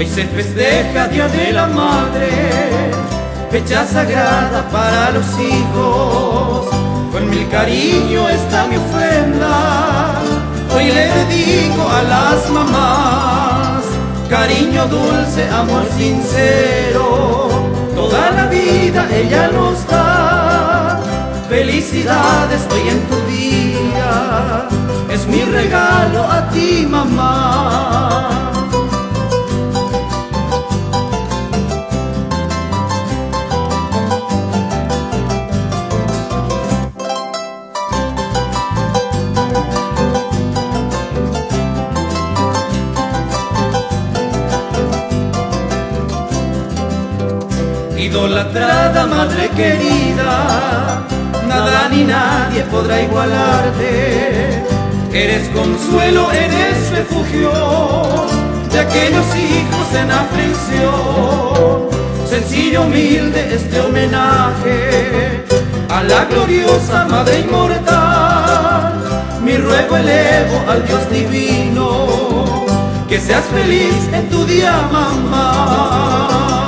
Hoy se festeja Día de la Madre, fecha sagrada para los hijos. Con mil cariño está mi ofrenda, hoy le dedico a las mamás. Cariño dulce, amor sincero, toda la vida ella nos da. Felicidades hoy en tu día, es mi regalo a ti, mamá. Idolatrada madre querida, nada ni nadie podrá igualarte. Eres consuelo, eres refugio de aquellos hijos en aflicción. Sencillo, humilde este homenaje a la gloriosa Madre inmortal. Mi ruego elevo al Dios divino, que seas feliz en tu día, mamá.